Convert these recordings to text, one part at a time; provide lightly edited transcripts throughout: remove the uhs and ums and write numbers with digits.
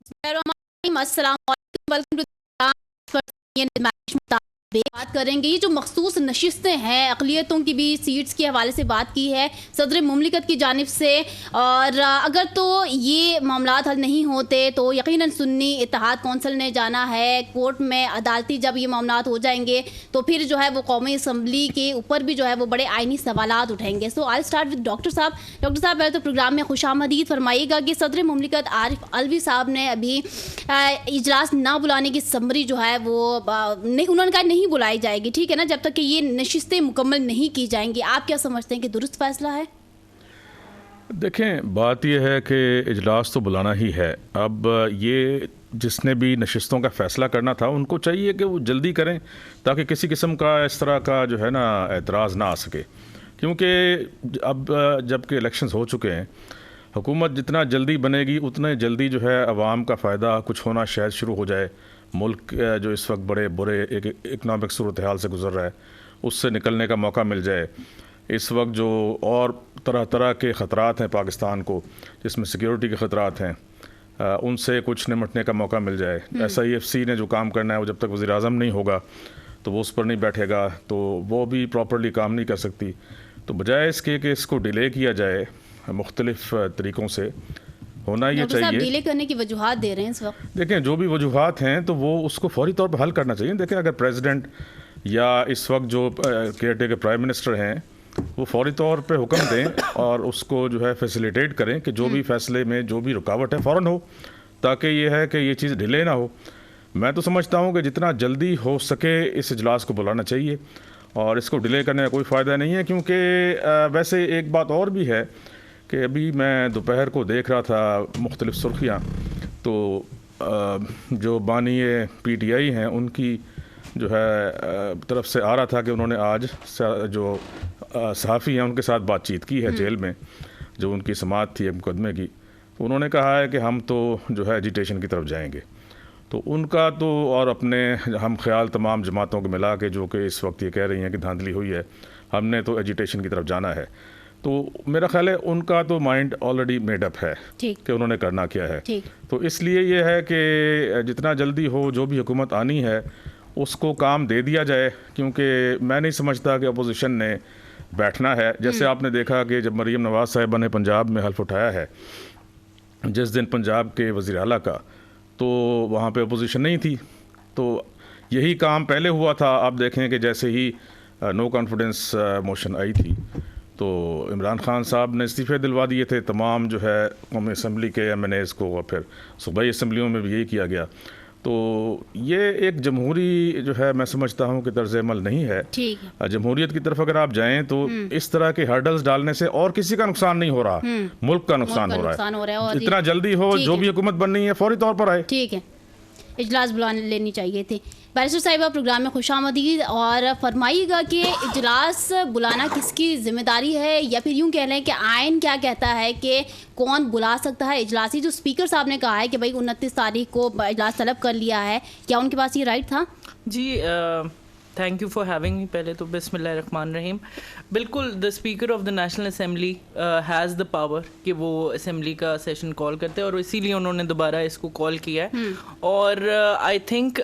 السلام علیکم، بات کریں گے. یہ جو مخصوص نشستیں ہیں اقلیتوں کی بھی سیٹس کے حوالے سے بات کی ہے صدر مملکت کی جانب سے، اور اگر تو یہ معاملات حل نہیں ہوتے تو یقیناً سنی اتحاد کونسل نے جانا ہے کورٹ میں عدالتی. جب یہ معاملات ہو جائیں گے تو پھر جو ہے وہ قومی اسمبلی کے اوپر بھی جو ہے وہ بڑے آئینی سوالات اٹھیں گے. سو آئی اسٹارٹ ود ڈاکٹر صاحب. ڈاکٹر صاحب پہلے تو پروگرام میں خوش آمدید. فرمائیے گا کہ صدر مملکت عارف علوی صاحب نے ابھی اجلاس نہ بلانے کی سمری جو ہے وہ انہوں نے کہا نہیں بلائی جائے گی، ٹھیک ہے نا، جب تک کہ یہ نشستیں مکمل نہیں کی جائیں گی. آپ کیا سمجھتے ہیں کہ درست فیصلہ ہے؟ دیکھیں، بات یہ ہے کہ اجلاس تو بلانا ہی ہے. اب یہ جس نے بھی نشستوں کا فیصلہ کرنا تھا ان کو چاہیے کہ وہ جلدی کریں تاکہ کسی قسم کا اس طرح کا جو ہے نا اعتراض نہ آ سکے. کیونکہ اب جب کہ الیکشنز ہو چکے ہیں، حکومت جتنا جلدی بنے گی اتنے جلدی جو ہے عوام کا فائدہ کچھ ہونا شاید شروع ہو جائے. ملک جو اس وقت بڑے برے ایک اکنامک صورتحال سے گزر رہا ہے اس سے نکلنے کا موقع مل جائے. اس وقت جو اور طرح طرح کے خطرات ہیں پاکستان کو، جس میں سیکیورٹی کے خطرات ہیں، ان سے کچھ نمٹنے کا موقع مل جائے. SIFC نے جو کام کرنا ہے وہ جب تک وزیر اعظم نہیں ہوگا تو وہ اس پر نہیں بیٹھے گا تو وہ بھی پراپرلی کام نہیں کر سکتی. تو بجائے اس کے کہ اس کو ڈیلے کیا جائے مختلف طریقوں سے، ہونا یہ چاہیے. ڈیلے کرنے کی وجوہات دے رہے ہیں اس وقت. دیکھیں، جو بھی وجوہات ہیں تو وہ اس کو فوری طور پہ حل کرنا چاہیے. دیکھیں، اگر پریزیڈنٹ یا اس وقت جو کیئر ٹیکر پرائم منسٹر ہیں وہ فوری طور پہ حکم دیں اور اس کو جو ہے فیسیلیٹیٹ کریں کہ جو بھی فیصلے میں جو بھی رکاوٹ ہے فوراً ہو، تاکہ یہ ہے کہ یہ چیز ڈیلے نہ ہو. میں تو سمجھتا ہوں کہ جتنا جلدی ہو سکے اس اجلاس کو بلانا چاہیے اور اس کو ڈیلے کرنے کا کوئی فائدہ نہیں ہے. کیونکہ ویسے ایک بات اور بھی ہے کہ ابھی میں دوپہر کو دیکھ رہا تھا مختلف سرخیاں، تو جو بانی PTI ہیں ان کی جو ہے طرف سے آ رہا تھا کہ انہوں نے آج جو صحافی ہیں ان کے ساتھ بات چیت کی ہے جیل میں، جو ان کی سماعت تھی ایک مقدمے کی. تو انہوں نے کہا ہے کہ ہم تو جو ہے ایجیٹیشن کی طرف جائیں گے. تو ان کا تو اور اپنے ہم خیال تمام جماعتوں کو ملا کے جو کہ اس وقت یہ کہہ رہی ہیں کہ دھاندلی ہوئی ہے، ہم نے تو ایجیٹیشن کی طرف جانا ہے. تو میرا خیال ہے ان کا تو مائنڈ آلریڈی میڈ اپ ہے کہ انہوں نے کرنا کیا ہے. تو اس لیے یہ ہے کہ جتنا جلدی ہو جو بھی حکومت آنی ہے اس کو کام دے دیا جائے. کیونکہ میں نہیں سمجھتا کہ اپوزیشن نے بیٹھنا ہے. جیسے آپ نے دیکھا کہ جب مریم نواز صاحبہ نے پنجاب میں حلف اٹھایا ہے جس دن پنجاب کے وزیر اعلیٰ کا، تو وہاں پہ اپوزیشن نہیں تھی. تو یہی کام پہلے ہوا تھا. آپ دیکھیں کہ جیسے ہی نو کانفیڈنس موشن آئی تھی تو عمران خان صاحب نے استعفے دلوا دیے تھے تمام جو ہے قومی اسمبلی کے MNAs کو، اور پھر صوبائی اسمبلیوں میں بھی یہی کیا گیا. تو یہ ایک جمہوری جو ہے میں سمجھتا ہوں کہ طرز عمل نہیں ہے. جمہوریت کی طرف اگر آپ جائیں تو اس طرح کے ہرڈلز ڈالنے سے اور کسی کا نقصان نہیں ہو رہا، ملک کا نقصان ہو رہا ہے. اتنا جلدی ہو، جو بھی حکومت بننی ہے فوری طور پر آئے. ٹھیک ہے، اجلاس بلانے لینی چاہیے تھی. بیرسٹر صاحبہ پروگرام میں خوش آمدید. اور فرمائیے گا کہ اجلاس بلانا کس کی ذمہ داری ہے، یا پھر یوں کہہ لیں کہ آئین کیا کہتا ہے کہ کون بلا سکتا ہے اجلاسی؟ جو اسپیکر صاحب نے کہا ہے کہ بھائی 29 تاریخ کو اجلاس طلب کر لیا ہے، کیا ان کے پاس یہ رائٹ تھا؟ جی، thank you for having me. پہلے تو بسم اللہ الرحمن الرحیم. بالکل، the speaker of the national assembly has the power کہ وہ اسمبلی کا سیشن کال کرتے ہیں، اور اسی لیے انہوں نے دوبارہ اس کو کال کیا ہے. اور آئی تھنک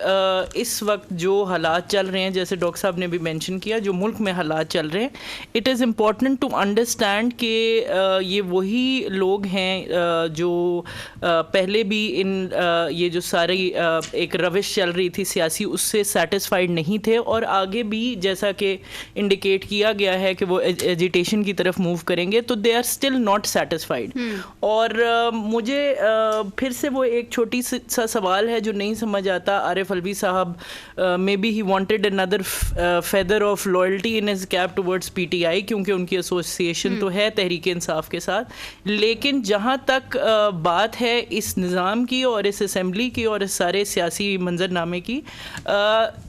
اس وقت جو حالات چل رہے ہیں، جیسے ڈاکٹر صاحب نے بھی مینشن کیا، جو ملک میں حالات چل رہے ہیں، it is important to understand کہ یہ وہی لوگ ہیں جو پہلے بھی یہ جو ساری ایک روش چل رہی تھی سیاسی، اس سے سیٹسفائیڈ نہیں تھے، اور آگے بھی جیسا کہ انڈیکیٹ کیا گیا ہے کہ وہ ایجیٹیشن کی طرف موو کریں گے، تو they are still not satisfied. اور مجھے پھر سے وہ ایک چھوٹی سا سوال ہے جو نہیں سمجھ آتا. Arif Alvi sahab maybe he wanted another feather of loyalty in his cap towards PTI، کیونکہ ان کی ایسوسیشن تو ہے تحریک انصاف کے ساتھ. لیکن جہاں تک بات ہے اس نظام کی اور اس اسمبلی کی اور اس سارے سیاسی منظر نامے کی،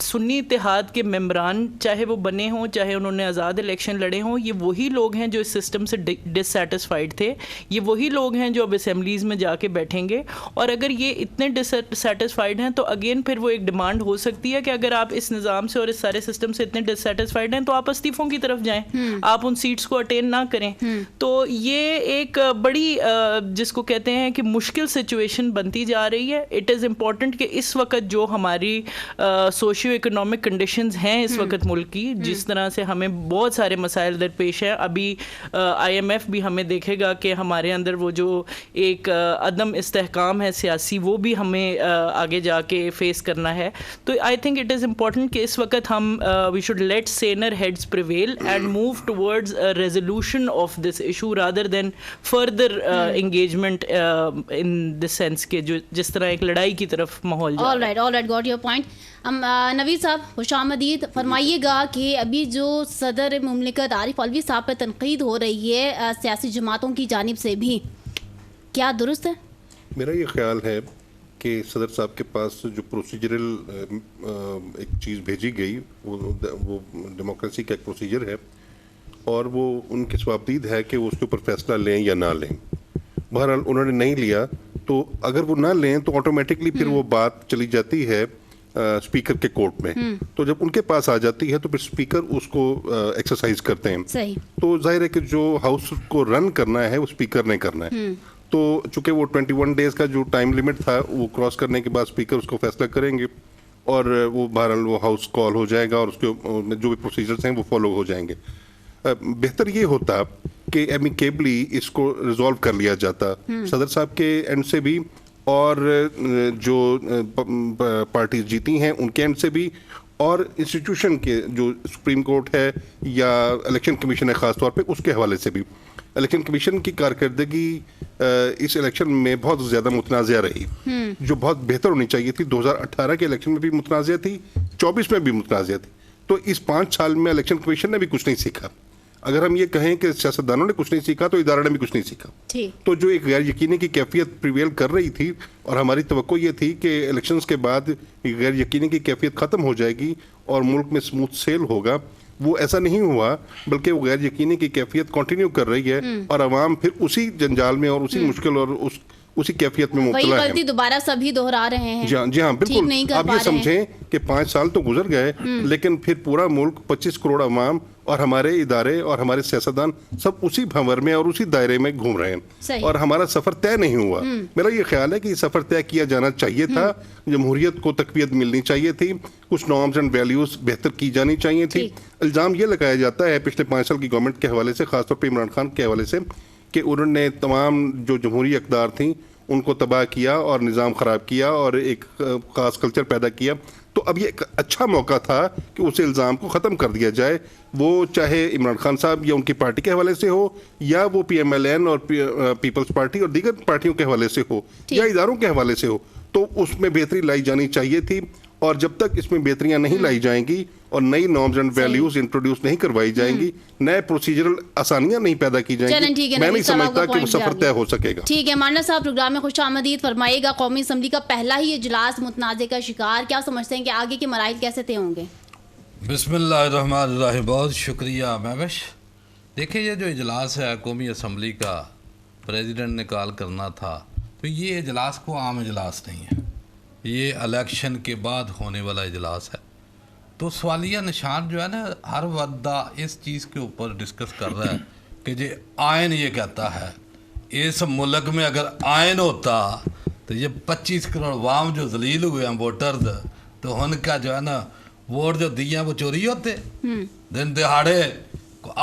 سنی اتحاد کے کے ممبران چاہے وہ بنے ہوں, چاہے انہوں نے آزاد الیکشن لڑے ہوں, یہ وہی لوگ ہیں جو اس سسٹم سے ڈسسیٹسفائیڈ تھے, یہ وہی لوگ ہیں جو اب اسمبلیز میں جا کے بیٹھیں گے. اور اگر یہ اتنے ڈسسیٹسفائیڈ ہیں تو اگین پھر وہ ایک ڈیمانڈ ہو سکتی ہے کہ اگر آپ اس نظام سے اور اس سارے سسٹم سے اتنے ڈسسیٹسفائیڈ ہیں تو آپ استعفوں کی طرف جائیں, آپ ان سیٹس کو اٹین نہ کریں. تو یہ ایک بڑی جس کو کہتے ہیں کہ مشکل سچویشن بنتی جا رہی ہے. اٹ از امپورٹنٹ کہ اس وقت جو ہماری سوشیو اکنامک کنڈیشنز ہیں اس وقت ملک کی, جس طرح سے ہمیں بہت سارے مسائل درپیش ہیں. ابھی آئی ایم ایف بھی ہمیں دیکھے گا کہ ہمارے اندر وہ جو ایک عدم استحکام ہے سیاسی, وہ بھی ہمیں آگے جا کے فیس کرنا ہے. تو I think it is important کہ اس وقت ہم we should let saner heads prevail and move towards resolution of this issue rather than further engagement in this sense کہ جس طرح ایک لڑائی کی طرف ماحول جا رہا ہے. All right got your point. Naveed sahab خوش آمدید. فرمائیے گا کہ ابھی جو صدر مملکت عارف علوی صاحب پر تنقید ہو رہی ہے سیاسی جماعتوں کی جانب سے بھی, کیا درست ہے؟ میرا یہ خیال ہے کہ صدر صاحب کے پاس جو پروسیجرل ایک چیز بھیجی گئی وہ ڈیموکریسی کا ایک پروسیجر ہے, اور وہ ان کی ثوابدید ہے کہ وہ اس کے اوپر فیصلہ لیں یا نہ لیں. بہرحال انہوں نے نہیں لیا, تو اگر وہ نہ لیں تو آٹومیٹکلی پھر وہ بات چلی جاتی ہے اسپیکر کے کورٹ میں. تو جب ان کے پاس آ جاتی ہے تو پھر اسپیکر اس کو ایکسرسائز کرتے ہیں. صحیح. تو ظاہر ہے کہ جو ہاؤس کو رن کرنا ہے وہ اسپیکر نے کرنا ہے. تو چونکہ وہ 21 ڈیز کا جو ٹائم لمٹ تھا وہ کراس کرنے کے بعد اسپیکر اس کو فیصلہ کریں گے, اور وہ بہرحال وہ ہاؤس کال ہو جائے گا, اور اس کے جو بھی پروسیجرز ہیں وہ فالو ہو جائیں گے. بہتر یہ ہوتا کہ ایمیکیبلی اس کو ریزالو کر لیا جاتا صدر صاحب کے اینڈ سے بھی, اور جو پارٹیز جیتی ہیں ان کے اینڈ سے بھی, اور انسٹیٹیوشن کے جو سپریم کورٹ ہے یا الیکشن کمیشن ہے خاص طور پہ اس کے حوالے سے بھی. الیکشن کمیشن کی کارکردگی اس الیکشن میں بہت زیادہ متنازع رہی, جو بہت بہتر ہونی چاہیے تھی. 2018 کے الیکشن میں بھی متنازع تھی, 24 میں بھی متنازع تھی. تو اس 5 سال میں الیکشن کمیشن نے بھی کچھ نہیں سیکھا. اگر ہم یہ کہیں کہ سیاستدانوں نے کچھ نہیں سیکھا تو ادارے نے بھی کچھ نہیں سیکھا. تو جو ایک غیر یقینی کی کیفیت پریویل کر رہی تھی, اور ہماری توقع یہ تھی کہ الیکشنز کے بعد غیر یقینی کی کیفیت ختم ہو جائے گی اور ملک میں اسموتھ سیل ہوگا, وہ ایسا نہیں ہوا, بلکہ وہ غیر یقینی کی کیفیت کنٹینیو کر رہی ہے, اور عوام پھر اسی جنجال میں اور اسی مشکل اور اسی کیفیت میں مبتلا ہے. غلطی دوبارہ سبھی دہرا رہے ہیں. جی ہاں بالکل. آپ یہ سمجھیں کہ 5 سال تو گزر گئے, لیکن پھر پورا ملک 25 کروڑ عوام اور ہمارے ادارے اور ہمارے سیاستدان سب اسی بھنور میں اور اسی دائرے میں گھوم رہے ہیں, اور ہمارا سفر طے نہیں ہوا. میرا یہ خیال ہے کہ یہ سفر طے کیا جانا چاہیے تھا, جمہوریت کو تقویت ملنی چاہیے تھی, کچھ نارمز اینڈ ویلیوز بہتر کی جانی چاہیے تھی. الزام یہ لگایا جاتا ہے پچھلے 5 سال کی گورنمنٹ کے حوالے سے, خاص طور پہ عمران خان کے حوالے سے, کہ انہوں نے تمام جو جمہوری اقدار تھیں ان کو تباہ کیا اور نظام خراب کیا اور ایک خاص کلچر پیدا کیا. تو اب یہ ایک اچھا موقع تھا کہ اس الزام کو ختم کر دیا جائے, وہ چاہے عمران خان صاحب یا ان کی پارٹی کے حوالے سے ہو, یا وہ پی ایم ایل این اور پیپلز پارٹی اور دیگر پارٹیوں کے حوالے سے ہو, یا اداروں کے حوالے سے ہو. تو اس میں بہتری لائی جانی چاہیے تھی, اور جب تک اس میں بہتریاں نہیں لائی جائیں گی اور نئی نارمز اینڈ ویلیوز انٹروڈیوس نہیں کروائی جائیں گی, نئے پروسیجرل آسانیاں نہیں پیدا کی جائیں گی, میں نہیں سمجھتا کہ وہ سفر طے ہو سکے گا. ٹھیک ہے ماننا صاحب, پروگرام میں خوش آمدید. فرمائیے گا, قومی اسمبلی کا پہلا ہی اجلاس متنازع کا شکار, کیا سمجھتے ہیں کہ آگے کے مراحل کیسے طے ہوں گے؟ بسم اللہ الرحمن الرحیم. بہت شکریہ مہوش. دیکھیں یہ جو اجلاس ہے قومی اسمبلی کا پریزیڈنٹ نے کال کرنا تھا, تو یہ اجلاس کو عام اجلاس نہیں ہے, یہ الیکشن کے بعد ہونے والا اجلاس ہے. تو سوالیہ نشان جو ہے نا, ہر وردہ اس چیز کے اوپر ڈسکس کر رہا ہے کہ جی آئین یہ کہتا ہے, اس ملک میں اگر آئین ہوتا تو یہ 25 کروڑ عوام جو ذلیل ہوئے ہیں ووٹرز, تو ان کا جو ہے نا ووٹ جو دیے ہیں وہ چوری ہوتے. دن دہاڑے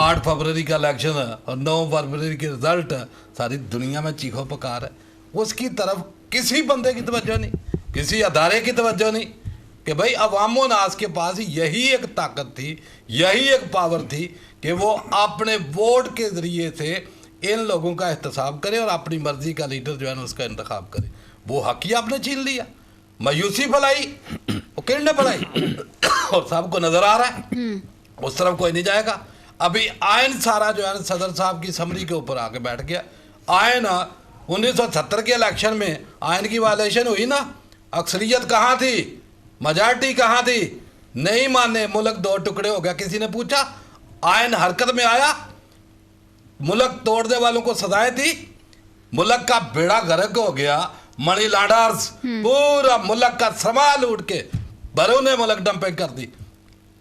8 فروری کا الیکشن ہے اور 9 فروری کے رزلٹ ہے, ساری دنیا میں چیخو پکار ہے. اس کی طرف کسی بندے کی توجہ نہیں, کسی ادارے کی توجہ نہیں, کہ بھائی عوام و ناس کے پاس یہی ایک طاقت تھی, یہی ایک پاور تھی کہ وہ اپنے ووٹ کے ذریعے سے ان لوگوں کا احتساب کرے اور اپنی مرضی کا لیڈر جو ہے نا اس کا انتخاب کرے. وہ حق ہی آپ نے چھین لیا, مایوسی پھیلائی, وہ کن نے پھیلائی, اور سب کو نظر آ رہا ہے اس طرف کوئی نہیں جائے گا. ابھی آئین سارا جو ہے نا صدر صاحب کی سمری کے اوپر آ کے بیٹھ گیا. آئین 1970 کے الیکشن میں آئین کی وائلیشن ہوئی نا, اکثریت کہاں تھی, میجارٹی کہاں تھی, नहीं माने, मुल्क 2 टुकड़े हो गया। किसी ने पूछा, आयन हरकत में आया, मुल्क तोड़ने वालों को सजाएं थी, मुल्क का बेड़ा गर्क हो गया। मनी लॉन्डर्स पूरा मुल्क का सामान लूट के बरों ने मुल्क डंपिंग कर दी।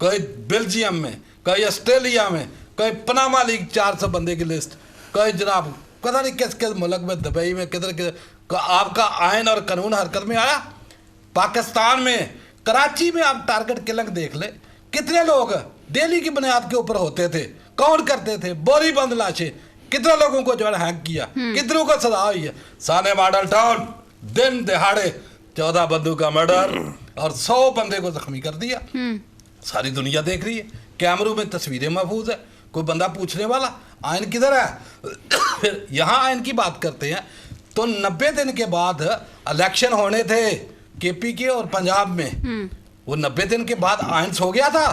कोई बेल्जियम में, कोई ऑस्ट्रेलिया में, कोई पनामा लीग 400 बंदे की लिस्ट, कोई जनाब पता नहीं किस किस मुल्क में, दुबई में, किधर किधर आपका आयन और कानून हरकत में आया। पाकिस्तान में कराची में आप टारगेट किलिंग देख ले, कितने लोग डेली की बुनियाद के ऊपर होते थे, कौन करते थे, बोरी बंद लाशें, कितने लोगों को जो है हैक किया, कितनों को सजा हुई है। साने मॉडल टाउन दिन दिहाड़े 14 बंदूक का मर्डर और 100 बंदे को जख्मी कर दिया। सारी दुनिया देख रही है, कैमरों में तस्वीरें महफूज है, कोई बंदा पूछने वाला आयन किधर है। फिर यहाँ आयन की बात करते हैं तो 90 दिन के बाद इलेक्शन होने थे केपी के और पंजाब में। वो 90 दिन के बाद आयन सो गया था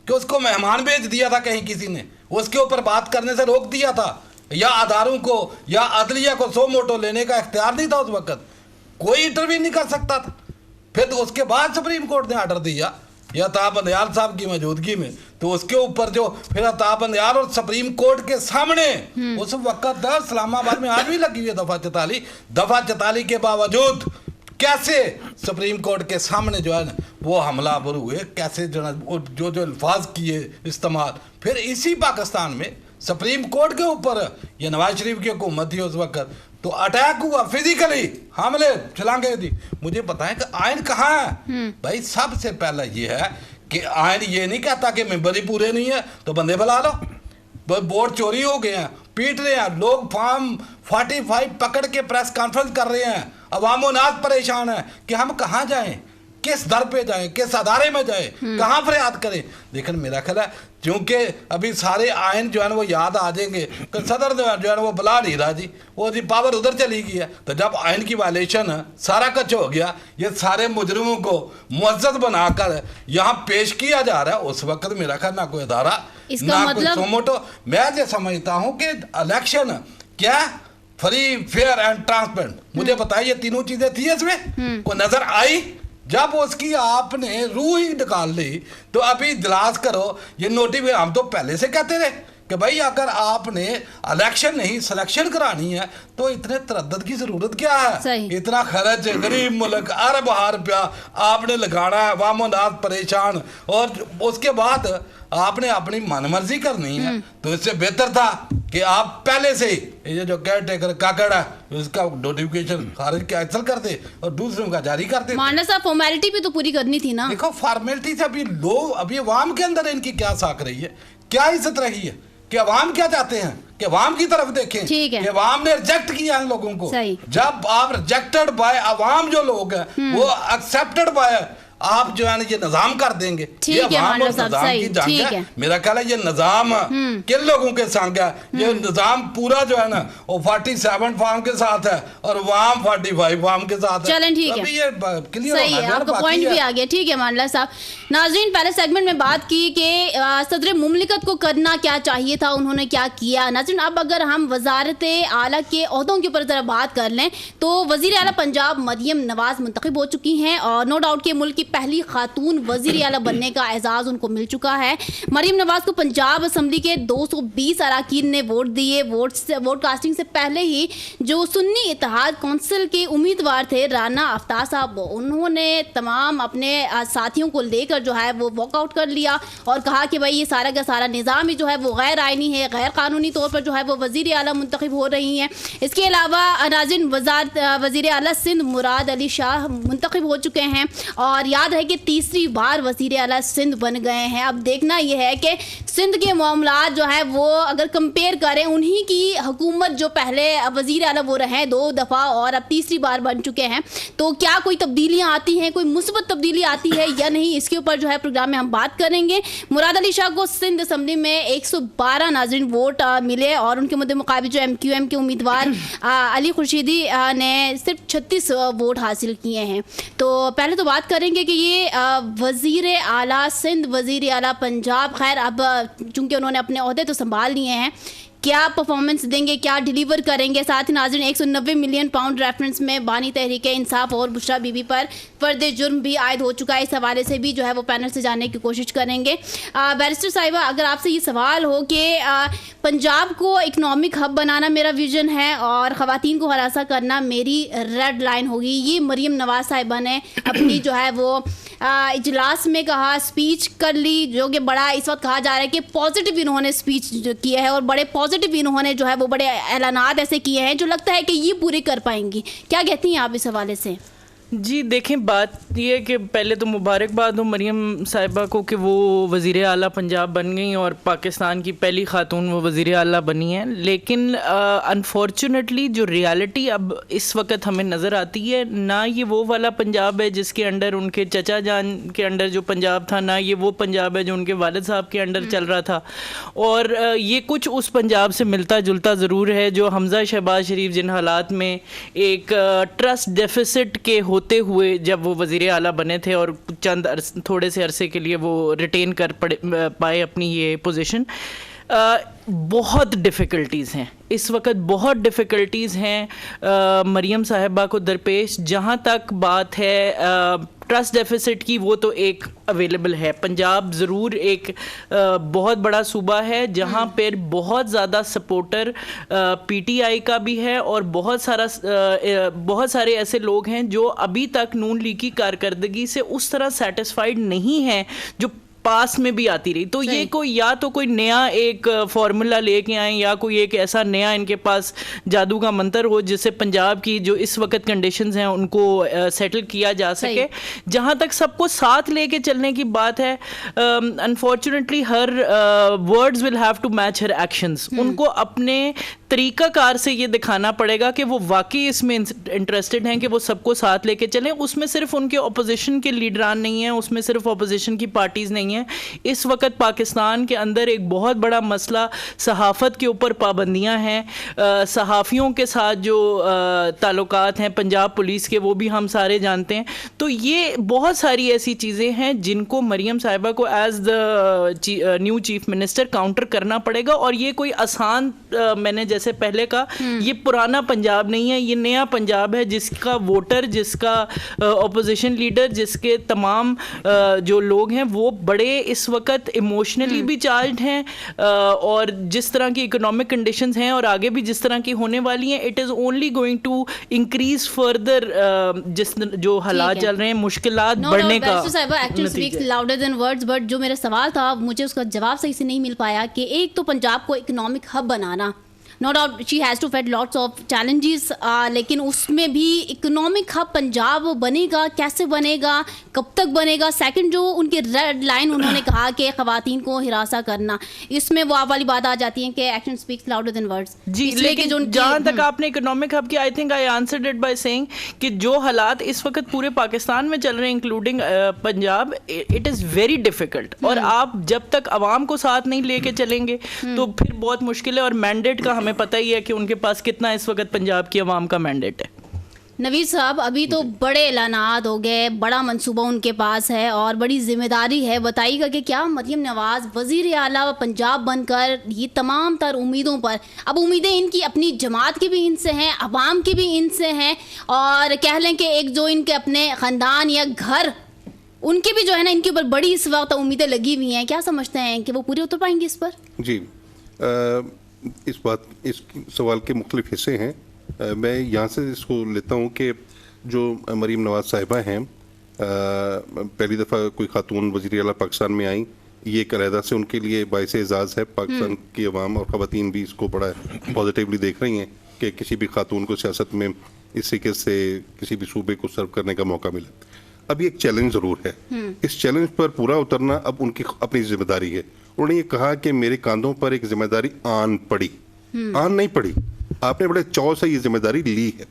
कि उसको मेहमान भेज दिया था कहीं किसी ने, उसके ऊपर बात करने से रोक दिया था, या अदारों को या अदलिया को सो मोटो लेने का इख्तियार नहीं था उस वक्त, कोई इंटरव्यू नहीं कर सकता था। फिर तो उसके बाद सुप्रीम कोर्ट ने आर्डर दिया या अताब बंदयाल साहब की मौजूदगी में, तो उसके ऊपर जो फिर अताब बंदयाल और सुप्रीम कोर्ट के सामने उस वक्त इस्लामाबाद में आज भी लगी हुई है दफा 44 के बावजूद कैसे सुप्रीम कोर्ट के सामने जो है ना वो हमलावर हुए, कैसे जो अल्फाज किए इस्तेमाल। फिर इसी पाकिस्तान में सुप्रीम कोर्ट के ऊपर ये नवाज शरीफ की हुकूमत थी उस वक्त, तो अटैक हुआ, फिजिकली हमले छलांगे दी। मुझे बताएं कि आयन कहाँ है भाई। सबसे पहला ये है कि आयन ये नहीं कहता कि मेंबर ही पूरे नहीं है तो बंदे बुला लो। वोट चोरी हो गए हैं, पीट रहे हैं लोग, फॉर्म 45 पकड़ के प्रेस कॉन्फ्रेंस कर रहे हैं, अवामो नाज परेशान है कि हम कहाँ जाएं, किस दर पे जाएं, किस अदारे में जाएं, कहाँ फरियाद करें। लेकिन मेरा ख्याल है क्योंकि अभी सारे आयन जो है ना वो याद आ जाएंगे कि सदर जो है ना वो बुला नहीं रहा जी, वो जी पावर उधर चली गई है। तो जब आयन की वायलेशन सारा कुछ हो गया, ये सारे मुजरिमों को मुअज़्ज़ज़ बनाकर यहाँ पेश किया जा रहा है, उस वक्त मेरा ख्याल ना कोई अदारा ना कोई सोमोटो। मैं ये समझता हूँ कि इलेक्शन क्या फ्री फेयर एंड ट्रांसपेरेंट, मुझे बताइए तीनों चीजें थी इसमें, को नजर आई। जब उसकी आपने रूह ही निकाल ली तो अभी इजलास करो, ये नोटिफिकेशन। हम तो पहले से कहते रहे कि भाई अगर आपने इलेक्शन नहीं सिलेक्शन करानी है तो इतने तरद्दुद की जरूरत क्या है, इतना खर्च, गरीब मुल्क अरब रुपया आपने लगाना है, अवाम नाज परेशान, और उसके बाद आपने अपनी मनमर्जी करनी है। तो इससे बेहतर था कि आप पहले से ही ये जो केयर टेकर काकड़ है उसका नोटिफिकेशन खारिज कैंसिल कर दे और दूसरों का जारी कर दे। माना साहब फॉर्मेलिटी भी तो पूरी करनी थी ना। देखो फॉर्मेलिटी से अभी लोग, अभी अवाम के अंदर इनकी क्या साख रही है, क्या इज्जत रही है, कि अवाम क्या चाहते हैं, कि अवाम की तरफ देखें कि अवाम ने रिजेक्ट किया इन लोगों को। जब आप रिजेक्टेड बाय अवाम जो लोग हैं वो एक्सेप्टेड बाय आप जो है ना ये निजाम कर देंगे। ये अवाम और निजाम की जंग है। मेरा ख्याल है ये निजाम किन लोगों के संग है, ये निजाम पूरा जो है ना वो 47 फार्म के साथ है और वाम 45 फार्म के साथ है। चलें ठीक है, ये क्लियर सही है, आपका पॉइंट भी आ गया। ठीक है मानला साहब। नाज़रीन, पहले सेगमेंट में बात की कि सदर मुमलिकत को करना क्या चाहिए था, उन्होंने क्या किया। नाज़रीन, अब अगर हम वजारत आला के ओहदों के ऊपर जरा बात कर लें तो वज़ीर आला पंजाब मरियम नवाज मुंतखब हो चुकी हैं और नो डाउट के मुल्क की पहली खातून वज़ीर आला बनने का एजाज़ उनको मिल चुका है। मरियम नवाज को पंजाब असम्बली के 220 अरकान ने वोट दिए। वोट कास्टिंग से पहले ही जो सुन्नी इत्तेहाद कौंसिल के उम्मीदवार थे राना अफ्तार साहब, उन्होंने तमाम अपने साथियों को लेकर जो है वो वॉकआउट कर लिया और कहा कि भाई ये सारा का सारा निज़ाम ही जो है वो गैर आइनी है, गैर कानूनी तौर पर जो है वो वज़ीर आला मुंतखब हो रही हैं। इसके अलावा नाज़रीन वज़ीर आला सिंध मुराद अली शाह मुंतखब हो चुके हैं और याद है कि तीसरी बार वज़ीर आला सिंध बन गए हैं। अब देखना यह है कि सिंध के मामलात जो है वो अगर कंपेयर करें उन्हीं की हुकूमत जो पहले वज़ीर आला वो रहे 2 दफ़ा और अब तीसरी बार बन चुके हैं, तो क्या कोई तब्दीलियाँ आती हैं, कोई मुस्बत तब्दीली आती है या नहीं, इसके ऊपर जो है प्रोग्राम में हम बात करेंगे। मुराद अली शाह को सिंध असम्बली में 112 नाज़रीन वोट मिले और उनके मुकाबले जो MQM के उम्मीदवार अली खुर्शीदी ने सिर्फ 36 वोट हासिल किए हैं। तो पहले तो बात करेंगे कि ये वज़ीर आला सिंध, वज़ीर आला पंजाब, खैर अब चूँकि उन्होंने अपने ओहदे तो संभाल लिए हैं, کیا پرفارمنس دیں گے, کیا ڈیلیور کریں گے. ساتھ ہی ناظرین 190 ملین پاؤنڈ ریفرنس میں بانی تحریک انصاف اور بشرا بی بی پر فرد جرم بھی عائد ہو چکا ہے. اس حوالے سے بھی جو ہے وہ پینل سے جاننے کی کوشش کریں گے. بیرسٹر صاحبہ, اگر آپ سے یہ سوال ہو کہ پنجاب کو اکنامک ہب بنانا میرا ویژن ہے اور خواتین کو ہراساں کرنا میری ریڈ لائن ہوگی, یہ مریم نواز صاحبہ نے اپنی جو ہے وہ اجلاس میں کہا, اسپیچ کر لی, جو کہ بڑا اس وقت کہا جا رہا ہے کہ پازیٹیو انہوں نے اسپیچ کیا ہے اور بڑے پازیٹیو انہوں نے جو ہے وہ بڑے اعلانات ایسے کیے ہیں جو لگتا ہے کہ یہ پورے کر پائیں گی. کیا کہتی ہیں آپ اس حوالے سے؟ جی دیکھیں, بات یہ ہے کہ پہلے تو مبارکباد ہو مریم صاحبہ کو کہ وہ وزیر اعلیٰ پنجاب بن گئیں اور پاکستان کی پہلی خاتون وہ وزیر اعلیٰ بنی ہیں. لیکن انفارچونیٹلی جو ریالٹی اب اس وقت ہمیں نظر آتی ہے, نہ یہ وہ والا پنجاب ہے جس کے انڈر ان کے چچا جان کے انڈر جو پنجاب تھا, نہ یہ وہ پنجاب ہے جو ان کے والد صاحب کے انڈر چل رہا تھا. اور یہ کچھ اس پنجاب سے ملتا جلتا ضرور ہے جو حمزہ شہباز شریف جن حالات میں ایک ٹرسٹ ڈیفیسٹ کے ہوتے ہوئے جب وہ وزیر اعلیٰ بنے تھے اور چند تھوڑے سے عرصے کے لیے وہ ریٹین کر پائے اپنی یہ پوزیشن. بہت ڈیفیکلٹیز ہیں اس وقت, بہت ڈیفیکلٹیز ہیں مریم صاحبہ کو درپیش. جہاں تک بات ہے ٹرسٹ ڈیفیسٹ کی, وہ تو ایک اویلیبل ہے. پنجاب ضرور ایک بہت بڑا صوبہ ہے جہاں پر بہت زیادہ سپورٹر پی ٹی آئی کا بھی ہے اور بہت سارے ایسے لوگ ہیں جو ابھی تک نون لیگ کی کارکردگی سے اس طرح سیٹسفائیڈ نہیں ہیں جو پاس میں بھی آتی رہی. تو یہ کوئی یا تو کوئی نیا ایک فارمولا لے کے آئیں یا کوئی ایک ایسا نیا ان کے پاس جادو کا منتر ہو جس سے پنجاب کی جو اس وقت کنڈیشنز ہیں ان کو سیٹل کیا جا سکے. جہاں تک سب کو ساتھ لے کے چلنے کی بات ہے, unfortunately her words will have to match her actions. ان کو اپنے طریقہ کار سے یہ دکھانا پڑے گا کہ وہ واقعی اس میں انٹرسٹڈ ہیں کہ وہ سب کو ساتھ لے کے چلیں. اس میں صرف ان کے اپوزیشن کے لیڈران نہیں ہیں, اس میں صرف اپوزیشن کی پارٹیز نہیں ہیں. اس وقت پاکستان کے اندر ایک بہت بڑا مسئلہ صحافت کے اوپر پابندیاں ہیں. صحافیوں کے ساتھ جو تعلقات ہیں پنجاب پولیس کے, وہ بھی ہم سارے جانتے ہیں. تو یہ بہت ساری ایسی چیزیں ہیں جن کو مریم صاحبہ کو as the new chief minister counter کرنا پڑے گا. اور یہ کوئی آسان, میں نے جیسے پہلے کا, یہ پرانا پنجاب نہیں ہے, یہ نیا پنجاب ہے جس کا ووٹر, جس کا اپوزیشن لیڈر, جس کے تمام جو لوگ ہیں وہ بڑے اس وقت ایموشنلی بھی چارجڈ ہیں. اور جس طرح کی اکنامک کنڈیشنز ہیں اور آگے بھی جس طرح کی ہونے والی ہیں, it is only going to increase further جس جو حالات چل رہے ہیں, مشکلات بڑھنے کا نتیجہ. بٹ جو میرا سوال تھا مجھے اس کا جواب صحیح سے نہیں مل پایا کہ ایک تو پنجاب کو اکنامک ہب بنانا, no doubt she has to fight lots of challenges, لیکن اس میں بھی اکنامک ہب پنجاب بنے گا, کیسے بنے گا, کب تک بنے گا. سیکنڈ جو ان کی ریڈ لائن انہوں نے کہا کہ خواتین کو ہراساں کرنا, اس میں وہ آپ والی بات آ جاتی ہے کہ action speaks louder than words. جی لیکن جہاں تک آپ نے اکنامک ہب کی, I think I answered it by saying کہ جو حالات اس وقت پورے پاکستان میں چل رہے ہیں including Punjab, it is very difficult. اور آپ جب تک عوام کو ساتھ نہیں لے کے چلیں گے تو پھر بہت مشکل ہے. اور مینڈیٹ کا ہمیں پتہ ہی ہے کہ ان کے پاس کتنا اس وقت پنجاب کی عوام کا مینڈیٹ ہے. نوید صاحب, ابھی تو بڑے اعلانات ہو گئے, بڑا منصوبہ ان کے پاس ہے اور بڑی ذمہ داری ہے. بتائیے گا کہ کیا مریم نواز وزیر اعلیٰ پنجاب بن کر یہ تمام تر امیدوں پر, اب امیدیں ان کی اپنی جماعت کی بھی ان سے ہیں, عوام کی بھی ان سے ہیں, اور کہہ لیں کہ ایک جو ان کے اپنے خاندان یا گھر ان کے بھی جو ہے نا ان کے اوپر بڑی اس وقت امیدیں لگی ہوئی ہیں, کیا سمجھتے ہیں کہ وہ پورے اتر پائیں گے اس پر؟ جی اس سوال کے مختلف حصے ہیں. میں یہاں سے اس کو لیتا ہوں کہ جو مریم نواز صاحبہ ہیں, پہلی دفعہ کوئی خاتون وزیر اعلیٰ پاکستان میں آئیں, یہ ایک علیحدہ سے ان کے لیے باعث اعزاز ہے. پاکستان کی عوام اور خواتین بھی اس کو بڑا پازیٹیولی دیکھ رہی ہیں کہ کسی بھی خاتون کو سیاست میں اس طریقے سے کسی بھی صوبے کو سرو کرنے کا موقع ملا. اب یہ ایک چیلنج ضرور ہے, اس چیلنج پر پورا اترنا اب ان کی اپنی ذمہ داری ہے. انہوں نے یہ کہا کہ میرے کاندھوں پر ایک ذمہ داری آن پڑی, آن نہیں پڑی, آپ نے بڑے چاؤ سے یہ ذمہ داری لی ہے.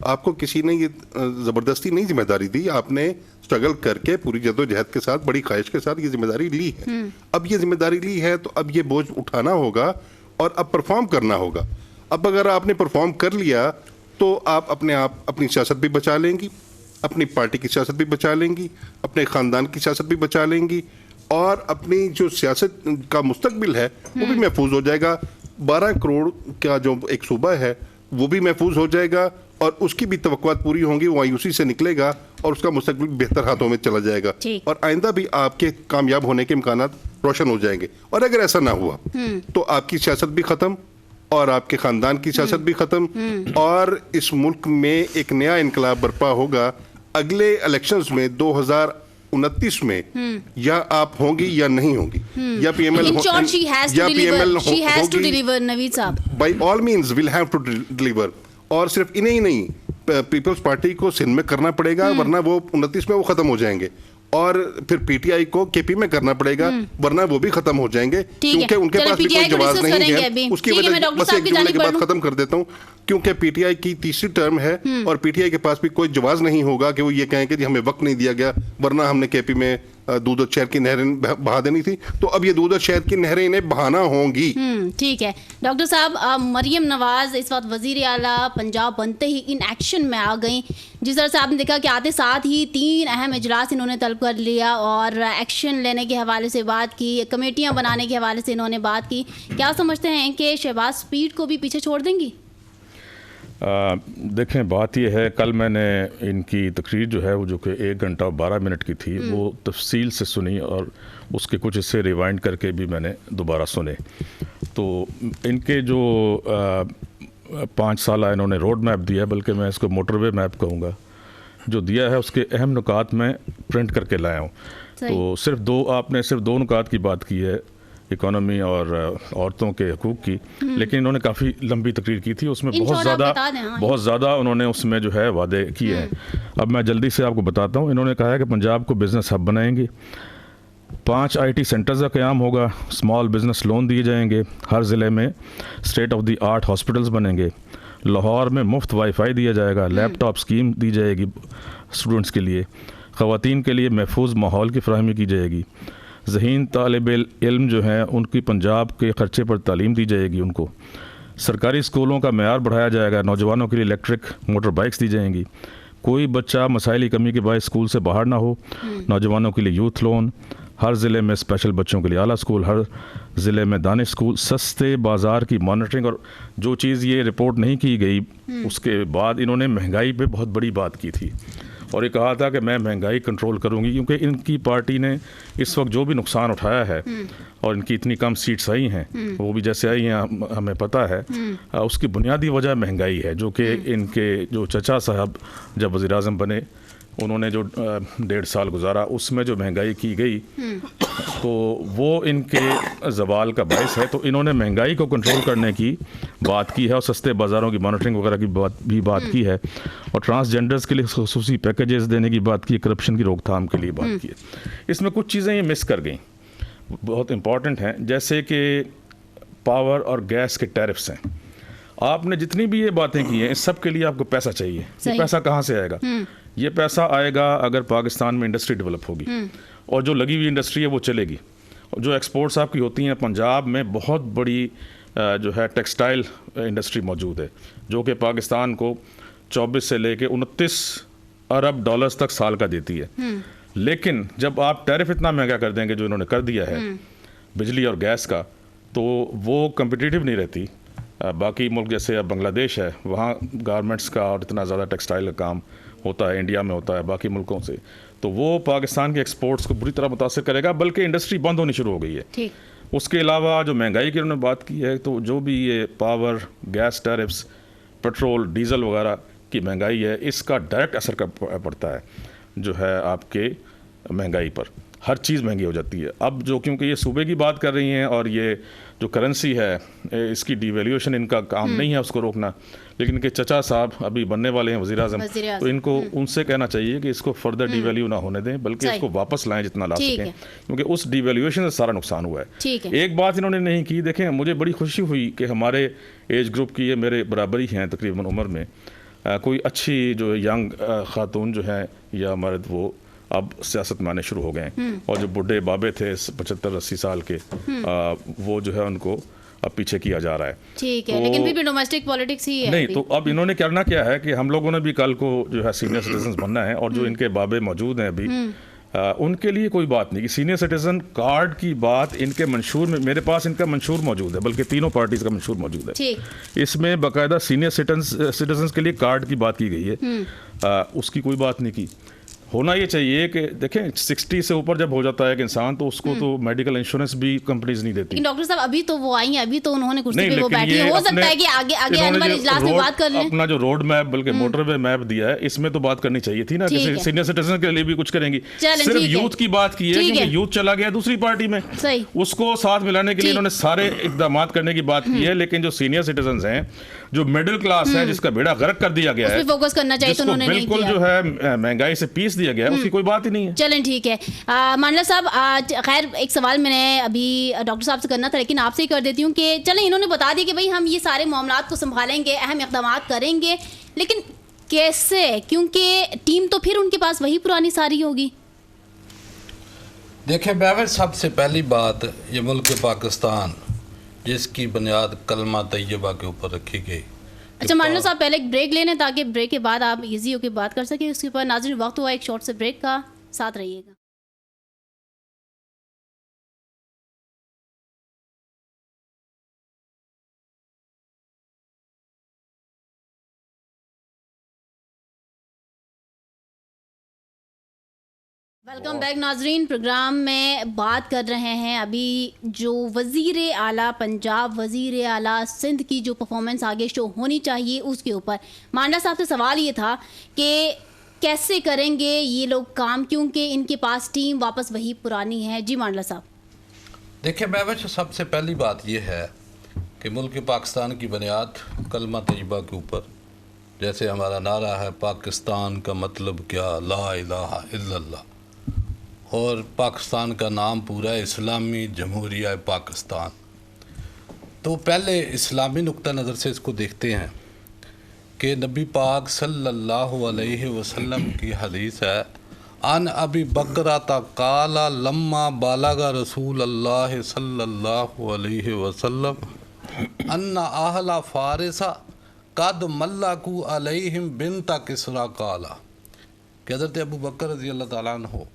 آپ کو کسی نے یہ زبردستی نہیں ذمہ داری دی, آپ نے اسٹرگل کر کے پوری جدوجہد کے ساتھ, بڑی خواہش کے ساتھ یہ ذمہ داری لی ہے. اب یہ ذمہ داری لی ہے تو اب یہ بوجھ اٹھانا ہوگا اور اب پرفارم کرنا ہوگا. اب اگر آپ نے پرفارم کر لیا تو آپ اپنی سیاست بھی بچا لیں گی, اپنی پارٹی کی سیاست بھی بچا لیں گی, اپنے خاندان کی سیاست بھی بچا لیں گی, اور اپنی جو سیاست کا مستقبل ہے وہ بھی محفوظ ہو جائے گا. 12 करोड़ का जो एक सूबा है वो भी महफूज हो जाएगा और उसकी भी तवक्कुआत पूरी होंगी, वो मायूसी से निकलेगा और उसका मुस्तकबिल बेहतर हाथों में चला जाएगा ठीक। और आइंदा भी आपके कामयाब होने के इम्कानात रोशन हो जाएंगे। और अगर ऐसा ना हुआ तो आपकी सियासत भी खत्म और आपके खानदान की सियासत भी खत्म और इस मुल्क में एक नया इनकलाब बर्पा होगा। अगले इलेक्शंस में 2029 में या आप होंगी या नहीं होंगी, या PML In short, she has to deliver. She has to deliver, Naveed sahab. By all means will have to deliver. और सिर्फ इन्हें ही नहीं, पीपल्स पार्टी को सिंध में करना पड़ेगा, वरना वो 29 में वो खत्म हो जाएंगे, और फिर पीटीआई को केपी में करना पड़ेगा, वरना वो भी खत्म हो जाएंगे, क्योंकि उनके पास भी कोई जवाब नहीं है। उसकी वजह बस एक जुमले के बाद खत्म कर देता हूँ, क्योंकि पीटीआई की तीसरी टर्म है और पीटीआई के पास भी कोई जवाब नहीं होगा कि वो ये कहें कि हमें वक्त नहीं दिया गया, वरना हमने केपी में दूध और शहद की नहरें बहा देनी थी। तो अब ये दूध और शहद की नहरें इन्हें बहाना होंगी। ठीक है डॉक्टर साहब, मरियम नवाज इस वक्त वजीर आला पंजाब बनते ही इन एक्शन में आ गई। जिस तरह से आपने देखा कि आते साथ ही 3 अहम इजलास इन्होंने तलब कर लिया और एक्शन लेने के हवाले से बात की, कमेटियां बनाने के हवाले से इन्होंने बात की। क्या समझते हैं कि शहबाज स्पीड को भी पीछे छोड़ देंगी? देखें, बात यह है, कल मैंने इनकी तकरीर जो है वो जो कि 1 घंटा और 12 मिनट की थी, वो तफसील से सुनी और उसके कुछ हिस्से रिवाइंड करके भी मैंने दोबारा सुने। तो इनके जो 5 साल इन्होंने रोड मैप दिया है, बल्कि मैं इसको मोटरवे मैप कहूँगा, जो दिया है उसके अहम नुकात में प्रिंट करके लाया हूँ। तो आपने सिर्फ 2 नुकात की बात की है, इकोनॉमी और औरतों के हकूक़ की, लेकिन इन्होंने काफ़ी लंबी तकरीर की थी, उसमें बहुत ज़्यादा उन्होंने उसमें जो है वादे किए हैं। अब मैं जल्दी से आपको बताता हूँ। इन्होंने कहा है कि पंजाब को बिज़नेस हब बनाएंगे, 5 IT सेंटर्स का क़याम होगा, स्मॉल बिज़नेस लोन दिए जाएंगे, हर ज़िले में state of the art hospitals बनेंगे, लाहौर में मुफ्त वाईफाई दिया जाएगा, लैपटॉप स्कीम दी जाएगी स्टूडेंट्स के लिए, ख़वातीन के लिए महफूज माहौल की फराहमी की जाएगी, ज़हीन तालिब इल्म जो हैं उनकी पंजाब के ख़र्चे पर तालीम दी जाएगी, उनको सरकारी स्कूलों का मेयार बढ़ाया जाएगा, नौजवानों के लिए इलेक्ट्रिक मोटर बाइक्स दी जाएंगी, कोई बच्चा मसाइली कमी के बायस स्कूल से बाहर ना हो, नौजवानों के लिए यूथ लोन, हर ज़िले में स्पेशल बच्चों के लिए आला स्कूल, हर ज़िले में दानिश स्कूल, सस्ते बाज़ार की मॉनिटरिंग। और जो चीज़ ये रिपोर्ट नहीं की गई, उसके बाद इन्होंने महंगाई पे बहुत बड़ी बात की थी और ये कहा था कि मैं महंगाई कंट्रोल करूंगी, क्योंकि इनकी पार्टी ने इस वक्त जो भी नुकसान उठाया है और इनकी इतनी कम सीट्स आई हैं, वो भी जैसे आई हैं हमें पता है, उसकी बुनियादी वजह महंगाई है, जो कि इनके जो चचा साहब जब वज़ीर आज़म बने, उन्होंने जो 1.5 साल गुजारा, उसमें जो महंगाई की गई तो वो इनके ज़वाल का बायस है। तो इन्होंने महंगाई को कंट्रोल करने की बात की है और सस्ते बाज़ारों की मॉनिटरिंग वगैरह की बात की है और ट्रांसजेंडर्स के लिए खुसूसी पैकेजेस देने की बात की, करप्शन की रोकथाम के लिए बात की है। इसमें कुछ चीज़ें ये मिस कर गई, बहुत इंपॉर्टेंट हैं, जैसे कि पावर और गैस के टैरिफ्स हैं। आपने जितनी भी ये बातें की हैं, इस सब के लिए आपको पैसा चाहिए। ये पैसा कहाँ से आएगा? ये पैसा आएगा अगर पाकिस्तान में इंडस्ट्री डेवलप होगी और जो लगी हुई इंडस्ट्री है वो चलेगी। और जो एक्सपोर्ट्स आपकी होती हैं, पंजाब में बहुत बड़ी जो है टेक्सटाइल इंडस्ट्री मौजूद है, जो कि पाकिस्तान को 24 से लेके 29 अरब डॉलर्स तक साल का देती है। लेकिन जब आप टैरिफ इतना महंगा कर देंगे, जो इन्होंने कर दिया है बिजली और गैस का, तो वो कम्पिटिटिव नहीं रहती। बाकी मुल्क जैसे अब बांग्लादेश है, वहाँ गारमेंट्स का और इतना ज़्यादा टेक्सटाइल का काम होता है, इंडिया में होता है बाकी मुल्कों से, तो वो पाकिस्तान के एक्सपोर्ट्स को बुरी तरह मुतासर करेगा, बल्कि इंडस्ट्री बंद होनी शुरू हो गई है। उसके अलावा जो महंगाई की उन्होंने बात की है, तो जो भी ये power, gas tariffs, petrol, diesel वगैरह की महंगाई है, इसका डायरेक्ट असर पड़ता है जो है आपके महंगाई पर। हर चीज़ महंगी हो जाती है। अब जो क्योंकि ये सूबे की बात कर रही हैं और ये जो करेंसी है इसकी डिवैल्यूएशन इनका काम नहीं है उसको रोकना, लेकिन इनके चचा साहब अभी बनने वाले हैं वज़ीर आज़म, तो इनको उनसे कहना चाहिए कि इसको फर्दर डिवैल्यू ना होने दें, बल्कि इसको वापस लाएं जितना ला सकें, क्योंकि उस डिवैल्यूएशन से सारा नुकसान हुआ है। एक बात इन्होंने नहीं की, देखें मुझे बड़ी खुशी हुई कि हमारे एज ग्रुप की, ये मेरे बराबर ही हैं तकरीबन उम्र में, कोई अच्छी जो यंग खातून जो हैं या मर्द, वो अब सियासत में आने शुरू हो गए हैं। और जो बुढ़े बाबे थे 75-80 साल के, वो जो है उनको अब पीछे किया जा रहा है। ठीक है, लेकिन भी डोमेस्टिक पॉलिटिक्स ही है नहीं। तो अब इन्होंने करना क्या है कि हम लोगों ने भी कल को जो है सीनियर सिटीजन बनना है, और जो इनके बाबे मौजूद हैं अभी उनके लिए कोई बात नहीं कि सीनियर सिटीजन कार्ड की बात इनके मंशूर में, मेरे पास इनका मंशूर मौजूद है, बल्कि तीनों पार्टीज का मंशूर मौजूद है। ठीक। इसमें बाकायदा सीनियर सिटीजन्स के लिए कार्ड की बात की गई है, उसकी कोई बात नहीं की। होना ये चाहिए कि देखें 60 से ऊपर जब हो जाता है एक इंसान तो उसको तो मेडिकल इंश्योरेंस भी कंपनीज नहीं देती। लेकिन डॉक्टर साहब अभी तो वो आई हैं, अभी तो उन्होंने कुर्सी पे वो लेकिन बैठी ये है, हो सकता अपने- है कि आगे आगे आने वाले इजलास में बात कर लें। अपना जो रोड मैप बल्कि मोटरवे मैप दिया है इसमें तो बात करनी चाहिए थी ना, ठीक कि है। सीनियर सिटीजन के लिए भी कुछ करेंगी। चलें, सिर्फ ठीक है। यूथ की बात की है ठीक है। क्योंकि यूथ चला गया दूसरी पार्टी में, सही। उसको साथ मिलाने के लिए ठीक। इन्होंने सारे इकदाम करने की बात की है, लेकिन जो सीनियर सिटीजन हैं, जो मिडिल क्लास है, जिसका बेड़ा गर्क कर दिया गया उस है, पे फोकस करना चाहिए तो जिसको उन्होंने नहीं बिल्कुल किया। जो है महंगाई से पीस दिया गया है, उसकी कोई बात ही नहीं है। चलें ठीक है। मांडला साहब, आज खैर एक सवाल मैंने अभी डॉक्टर साहब से करना था, लेकिन आपसे ही कर देती हूँ कि चलें इन्होंने बता दिया कि भाई हम ये सारे मामलात को संभालेंगे, अहम इक़दाम करेंगे, लेकिन कैसे? क्योंकि टीम तो फिर उनके पास वही पुरानी सारी होगी। देखिए बैवर, सबसे पहली बात, ये मुल्क पाकिस्तान जिसकी बुनियाद कलमा तैयबा के ऊपर रखी गई। अच्छा मांडला साहब, पहले एक ब्रेक ले लें ताकि ब्रेक के बाद आप इजी होकर बात कर सकें। उसके बाद नाज़रीन वक्त हुआ एक शॉर्ट से ब्रेक का, साथ रहिएगा। वेलकम बैक नाजरीन। प्रोग्राम में बात कर रहे हैं अभी जो वज़ीर आला पंजाब, वज़ीर आला सिंध की जो परफॉर्मेंस आगे शो होनी चाहिए उसके ऊपर। मांडला साहब से सवाल ये था कि कैसे करेंगे ये लोग काम, क्योंकि इनके पास टीम वापस वही पुरानी है। जी मांडला साहब। देखिए बैवर, सबसे पहली बात यह है कि मुल्क पाकिस्तान की बुनियाद कलमा तैयबा के ऊपर, जैसे हमारा नारा है पाकिस्तान का मतलब क्या, ला इलाहा इल्लल्लाह, और पाकिस्तान का नाम पूरा है इस्लामी जमहूरिया पाकिस्तान। तो पहले इस्लामी नुक्ता नज़र से इसको देखते हैं कि नबी पाक सल्लल्लाहु अलैहि वसल्लम की हदीस है, अन अबी बकरा काला लम्मा बालागा रसूल अल्लाह सल्लल्लाहु अलैहि वसल्लम अन्ना आहला फारिसा कद मल्लाकू अलैहिम बिनता किसरा काला, कि हज़रत अबू बकर रज़ी अल्लाह ताला अन्हु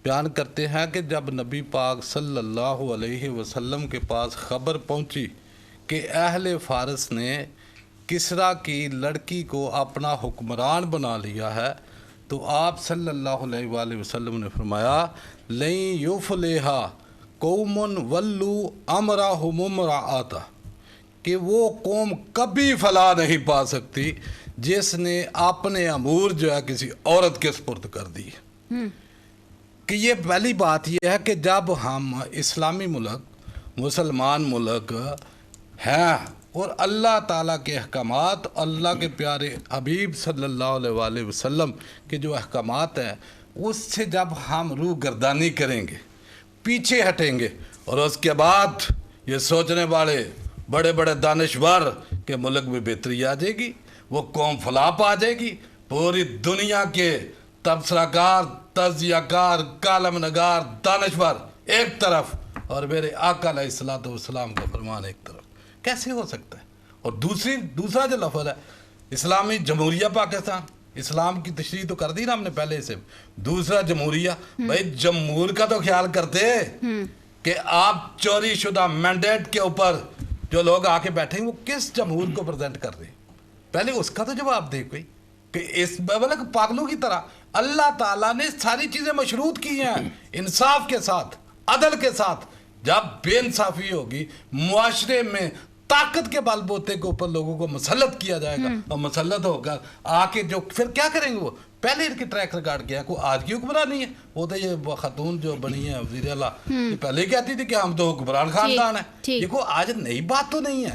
बयान करते हैं कि जब नबी पाक सल्लल्लाहु अलैहि वसल्लम के पास ख़बर पहुंची कि अहले फ़ारस ने किसरा की लड़की को अपना हुक्मरान बना लिया है, तो आप सल्लल्लाहु अलैहि वसल्लम ने फरमाया, लई युफलेहा कौमुन वल्लू अमराहुमुमराअता, कि वो कौम कभी फलाह नहीं पा सकती जिसने अपने अमूर जो है किसी औरत के सुपुर्द कर दी। कि ये पहली बात यह है कि जब हम इस्लामी मुल्क, मुसलमान मुल्क हैं और अल्लाह ताला के अहकामात, अल्लाह के प्यारे हबीब सल्लल्लाहु अलैहि वसल्लम के जो अहकामात हैं उससे जब हम रूह गर्दानी करेंगे, पीछे हटेंगे, और उसके बाद ये सोचने वाले बड़े बड़े दानिशवर के मुल्क में बेहतरी आ जाएगी, वो कौम फलाह पा जाएगी, पूरी दुनिया के तबसराकार, तज़ियाकार, कालम नगार, दानिशवर एक तरफ और मेरे आका अलैहिस्सलातु वस्सलाम का फरमान एक तरफ, कैसे हो सकता है? और दूसरा जो लफ्ज़ है इस्लामी जमहूरिया पाकिस्तान, इस्लाम की तशरीह तो कर दी ना हमने पहले से, दूसरा जमहूरिया, भाई जमहूर का तो ख्याल करते कि आप चोरी शुदा मैंडेट के ऊपर जो लोग आके बैठे वो किस जमहूर को प्रेजेंट कर रहे हैं, पहले उसका तो जवाब दे कोई। कि इस मतलब पागलों की तरह अल्लाह ताला ने सारी चीज़ें मशरूत की हैं इंसाफ के साथ, अदल के साथ। जब बेइंसाफ़ी होगी मुआशरे में, ताकत के बलबूते के ऊपर लोगों को मुसल्लत किया जाएगा, और मुसल्लत होकर आके जो फिर क्या करेंगे वो पहले इनके ट्रैक रिकॉर्ड किया, कोई आज की हुक्मरान है, वो तो ये खातून जो बनी है वज़ीर आला, ये पहले कहती थी कि हम तो हुक्मरान खानदान है। देखो आज नई बात तो नहीं है,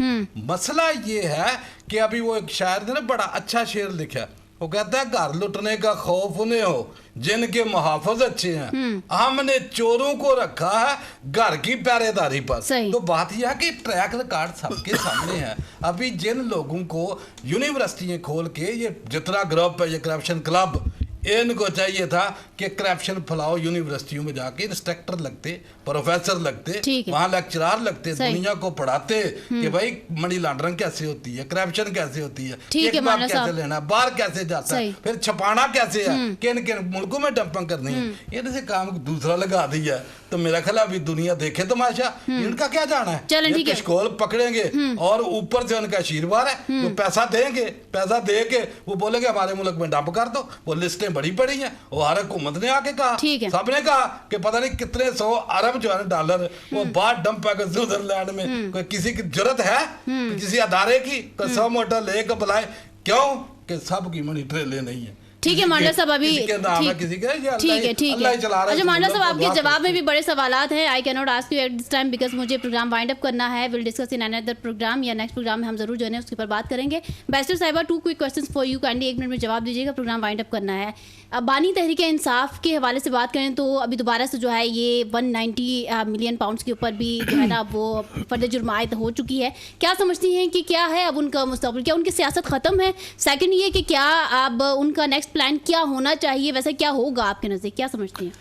मसला ये है कि अभी वो एक शायर ने ना बड़ा अच्छा शेर लिखा, वो कहता है घर लुटने का खौफ उन्हें हो जिनके मुहाफिज अच्छे हैं, हमने चोरों को रखा है घर की पहरेदारी पर। तो बात यह है कि ट्रैक रिकॉर्ड सबके सामने है। अभी जिन लोगों को यूनिवर्सिटियां खोल के ये जितना ग्रुप है, ये करप्शन क्लब, इनको चाहिए था कि करप्शन फैलाओ, यूनिवर्सिटियों में जाके इंस्ट्रक्टर लगते, प्रोफेसर लगते, ठीक है। वहाँ लेक्चरार लगते, सही। दुनिया को पढ़ाते कि भाई मनी लॉन्ड्रिंग कैसे होती है, करप्शन कैसे होती है, ठीक है, एक बार माना कैसे साहब। लेना, बाहर कैसे जाता है, सही। फिर छपाना कैसे है, किन किन मुल्कों में डंपिंग करनी है, इनसे काम दूसरा लगा दिया है। तो मेरा ख्याल है अभी दुनिया देखे तमाशा, इनका क्या जाना है। चलें, ये ठीक है। कशकोल पकड़ेंगे और ऊपर से उनका आशीर्वाद है, वो पैसा देंगे, पैसा दे के वो बोलेंगे हमारे मुल्क में डंप कर दो। वो लिस्टें बड़ी पड़ी हैं, वो हर हुकूमत ने आके कहा, ठीक है। सबने कहा कि पता नहीं कितने 100 अरब जो है डॉलर वो बाहर डंप है स्विट्जरलैंड में। कोई किसी की जरूरत है कि किसी अदारे की 100 मोटर लेकर बुलाए, क्यों कि सब की मनी ट्रेले नहीं है। ठीक है मांडा साहब, अभी किसी के नाम है, किसी के ये अल्लाह ठीक है ही- ठीक अल्लाह है। ही चला रहा है अच्छा इस मांडा मुल्क साहब, को, आपके अल्लाह जवाब में को। भी बड़े सवालात हैं। I can not ask you at this time because मुझे प्रोग्राम वाइंड अप करना है। Will discuss in another programme या नेक्स्ट प्रोग्राम में हम जरूर जो है उसके ऊपर बात करेंगे। बैरिस्टर साहिबा, 2 quick questions for you, kindly 1 minute में जवाब दीजिएगा, प्रोग्राम वाइंड अप करना है। अब बानी तहरीक इंसाफ के हवाले से बात करें तो अभी दोबारा से जो है ये 190 मिलियन पाउंड्स के ऊपर भी जो है ना वो फर्द जुर्म आयद हो चुकी है। क्या समझती हैं कि क्या है अब उनका मुस्तकबिल, क्या उनकी सियासत ख़त्म है? सेकंड ये कि क्या अब उनका नेक्स्ट प्लान क्या होना चाहिए, वैसे क्या होगा आपके नज़दीक, क्या समझती हैं?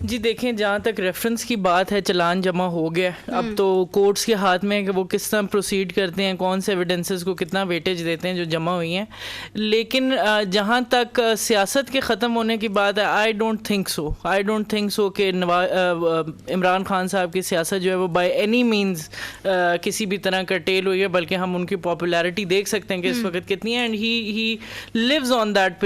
जी देखें, जहाँ तक रेफरेंस की बात है, चलान जमा हो गया, अब तो कोर्ट्स के हाथ में है कि वो किस तरह प्रोसीड करते हैं, कौन से एविडेंसेस को कितना वेटेज देते हैं जो जमा हुई हैं। लेकिन जहाँ तक सियासत के ख़त्म होने की बात है, आई डोंट थिंक सो कि इमरान खान साहब की सियासत जो है वो बाय एनी मीन्स किसी भी तरह कर्टेल हुई है, बल्कि हम उनकी पॉपुलैरिटी देख सकते हैं कि इस वक्त कितनी है, and he lives on that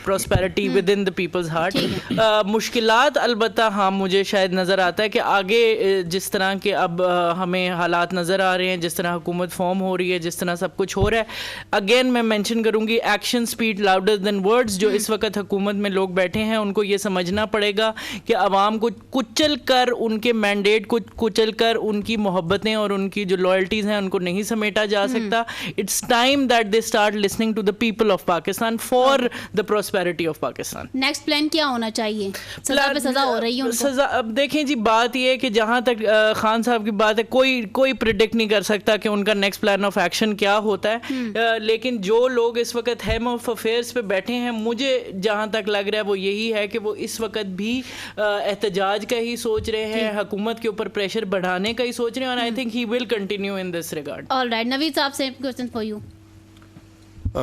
prosperity within the people's heart. मुश्किलात अलबत्ता हाँ मुझे शायद नज़र आता है कि आगे जिस तरह के अब हमें हालात नज़र आ रहे हैं, जिस तरह हुकूमत फॉर्म हो रही है, जिस तरह सब कुछ हो रहा है, अगेन मैं मेंशन करूँगी action speed louder than words. जो इस वक्त हुकूमत में लोग बैठे हैं उनको ये समझना पड़ेगा कि आवाम को कुचल कर, उनके मैंडेट को कुचल कर, उनकी मोहब्बतें और उनकी जो लॉयल्टीज़ हैं उनको नहीं समेटा जा सकता। It's time that they start listening to the people of Pakistan for the prosperity of Pakistan. Next plan क्या होना चाहिए? सजा पे सजा हो रही है उनको। सजा, अब देखें जी, बात ये है कि जहाँ तक खान साहब की बात है, कोई प्रिडिक्ट नहीं कर सकता कि उनका नेक्स्ट प्लान ऑफ एक्शन क्या होता है। लेकिन जो लोग इस वक्त हेम ऑफ अफेयर्स पे बैठे हैं, मुझे जहाँ तक लग रहा है वो यही है कि वो इस वक्त भी एहतजाज का ही सोच रहे हैं, हुकूमत के ऊपर प्रेशर बढ़ाने का ही सोच रहे हैं, और I think he will continue in this regard. Alright, Naveed साहब, सेम क्वेश्चन फॉर यू।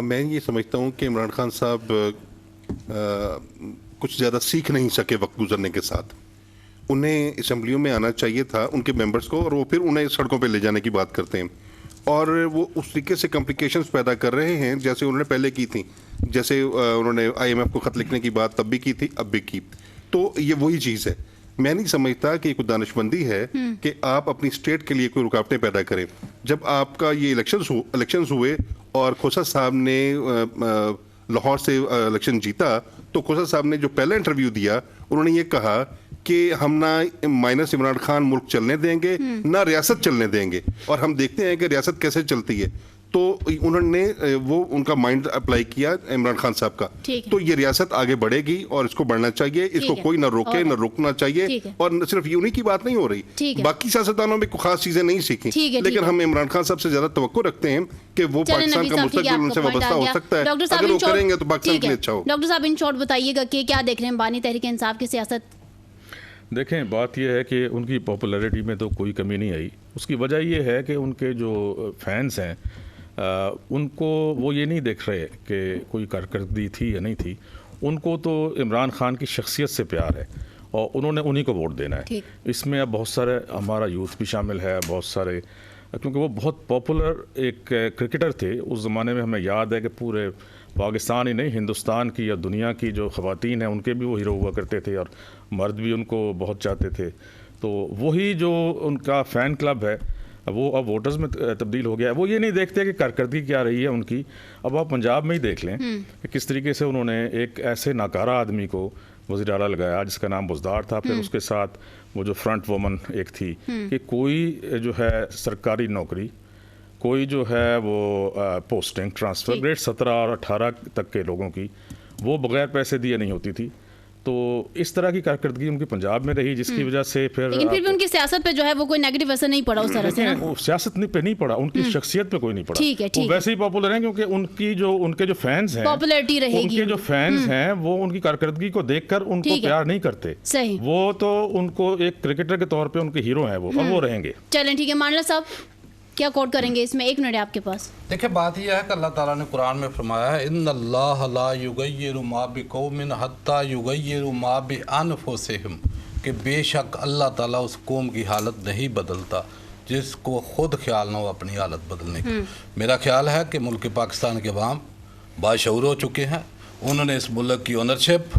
मैं ये समझता हूँ कि इमरान खान साहब कुछ ज़्यादा सीख नहीं सके वक्त गुजरने के साथ। उन्हें असम्बलियों में आना चाहिए था, उनके मेंबर्स को, और वो फिर उन्हें सड़कों पे ले जाने की बात करते हैं, और वो उस तरीके से कॉम्प्लिकेशंस पैदा कर रहे हैं जैसे उन्होंने पहले की थी। जैसे उन्होंने IMF को ख़त लिखने की बात तब भी की थी, अब भी की। तो ये वही चीज़ है। मैं नहीं समझता कि कोई दानिशमंदी है कि आप अपनी स्टेट के लिए कोई रुकावटें पैदा करें। जब आपका ये इलेक्शंस हुए और खोसा साहब ने लाहौर से इलेक्शन जीता, तो खोसा साहब ने जो पहला इंटरव्यू दिया, उन्होंने ये कहा कि हम ना माइनस इमरान खान मुल्क चलने देंगे, ना रियासत चलने देंगे, और हम देखते हैं कि रियासत कैसे चलती है। तो उन्होंने वो उनका माइंड अप्लाई किया इमरान खान साहब का। तो ये रियासत आगे बढ़ेगी और इसको बढ़ना चाहिए, इसको कोई ना रोके, ना रोकना चाहिए। और सिर्फ यूनी की बात नहीं हो रही, बाकी सियासतदानों में कोई खास चीजें नहीं सीखी, लेकिन हम इमरान खान साहब से ज्यादा तवक्को रखते हैं कि वो पाकिस्तान का मुस्तकबिल उनसे वाबस्ता हो सकता है। अगर वो करेंगे तो पाकिस्तान के लिए अच्छा हो। डॉक्टर साहब, इन शॉर्ट बताइएगा कि क्या देख रहे हैं बानी तहरीक इंसाफ की सियासत? देखें, बात यह है कि उनकी पॉपुलैरिटी में तो कोई कमी नहीं आई। उसकी वजह यह है कि उनके जो फैंस हैं उनको वो ये नहीं देख रहे कि कोई कारकर्दगी थी या नहीं थी। उनको तो इमरान खान की शख्सियत से प्यार है और उन्होंने उन्हीं को वोट देना है। इसमें अब बहुत सारे हमारा यूथ भी शामिल है, बहुत सारे, क्योंकि वो बहुत पॉपुलर एक क्रिकेटर थे उस ज़माने में। हमें याद है कि पूरे पाकिस्तान ही नहीं, हिंदुस्तान की या दुनिया की जो ख़वातीन हैं उनके भी वो हीरो हुआ करते थे, और मर्द भी उनको बहुत चाहते थे। तो वही जो उनका फ़ैन क्लब है वो अब वोटर्स में तब्दील हो गया है। वो ये नहीं देखते कि कारकर्दगी क्या रही है उनकी। अब आप पंजाब में ही देख लें कि किस तरीके से उन्होंने एक ऐसे नाकारा आदमी को वज़ीर आला लगाया जिसका नाम बुज़दार था, फिर उसके साथ वो जो फ्रंट वुमन एक थी, कि कोई जो है सरकारी नौकरी, कोई जो है वो पोस्टिंग ट्रांसफ़र, ग्रेड 17 और 18 तक के लोगों की वो बग़ैर पैसे दिए नहीं होती थी। تو اس طرح کی کارکردگی ان کی پنجاب میں رہی، جس کی وجہ سے پھر لیکن پھر بھی ان کی سیاست پہ جو ہے وہ کوئی نیگیٹو اثر نہیں پڑا اس طرح سے نا؟ وہ سیاست پہ نہیں پڑا، ان کی شخصیت پہ کوئی نہیں پڑا. ٹھیک ہے، وہ ویسے ہی پاپولر ہیں کیونکہ ان کے جو فینس ہیں، پاپولیرٹی رہے ان گی. کے جو فینس ہیں وہ ان کی کارکردگی کو دیکھ کر ان کو پیار نہیں کرتے. صحیح. وہ تو ان کو ایک کرکٹر کے طور پہ ان کے ہیرو ہیں وہ، اور وہ رہیں گے. چلیں ٹھیک ہے، مانڈلا صاحب کیا کوٹ کریں گے اس میں؟ 1 منٹ ہے آپ کے پاس. دیکھیں بات یہ ہے کہ اللہ تعالیٰ نے قرآن میں فرمایا ہے ان اللہ لا یغیر ما بقوم حتی یغیروا ما بانفسہم، کہ بے شک اللہ تعالیٰ اس قوم کی حالت نہیں بدلتا جس کو خود خیال نہ ہو اپنی حالت بدلنے کی. میرا خیال ہے کہ ملک پاکستان کے عوام باشعور ہو چکے ہیں، انہوں نے اس ملک کی اونرشپ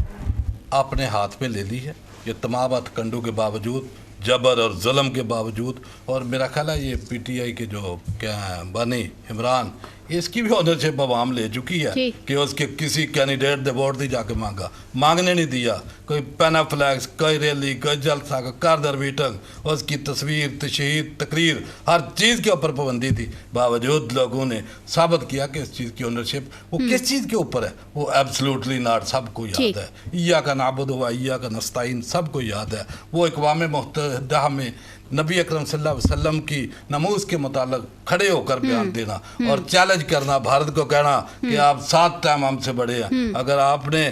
اپنے ہاتھ میں لے لی ہے، یہ تمام ہتھکنڈوں کے باوجود، جبر اور ظلم کے باوجود. اور میرا خیال ہے یہ پی ٹی آئی کے جو کیا ہیں بانی عمران، اس کی بھی اونرشپ عوام لے چکی ہے کہ اس کے کسی کینڈیڈیٹ نے ووٹ نہیں جا کے مانگنے نہیں دیا. کوئی پینا فلیکس، کوئی ریلی، کوئی جلسہ، کوئی کاردر میٹنگ، اس کی تصویر، تشہیر، تقریر، ہر چیز کے اوپر پابندی تھی. باوجود لوگوں نے ثابت کیا کہ اس چیز کی اونرشپ وہ کس چیز کے اوپر ہے، وہ ایبسلوٹلی ناٹ، سب کو یاد ہے. ایاک نعبد و ایاک نستعین سب کو یاد ہے. وہ اقوام متحدہ میں نبی اکرم صلی اللہ علیہ وسلم کی نموز کے متعلق کھڑے ہو کر بیان دینا اور چیلنج کرنا، بھارت کو کہنا کہ آپ 7 ٹائم ہم سے بڑے ہیں، اگر آپ نے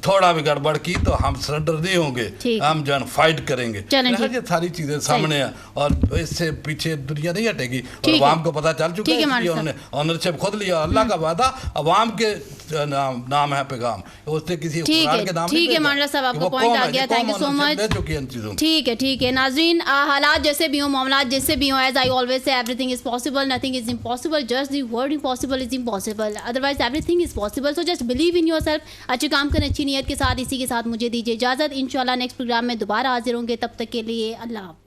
تھوڑا بھی گڑبڑ کی تو ہم سرنڈر نہیں ہوں گے، ہم جو ہے فائٹ کریں گے. یہ ساری چیزیں سامنے ہیں اور اس سے پیچھے دنیا نہیں ہٹے گی. اور عوام کو پتہ چل چکا ہے کہ انہوں نے اونرشپ خود لیا. اللہ کا وعدہ عوام کے نام ہے پیغام، اس نے کسی حکمران کے نام نہیں. ٹھیک ہے مانڈلا صاحب، آپ کا پوائنٹ آ گیا. تھینک یو سو مچ. ٹھیک ہے ناظرین، حالات جیسے بھی ہوں، معاملات جیسے بھی ہوں، as I always say every thing is possible, nothing is impossible, just the word impossible is impossible, otherwise every thing is possible. So just believe in your self. اچھے کام کریں اچھی نیت کے ساتھ. اسی کے ساتھ مجھے دیجیے اجازت. انشاءاللہ نیکسٹ پروگرام میں دوبارہ حاضر ہوں گے. تب تک کے لیے اللہ حافظ.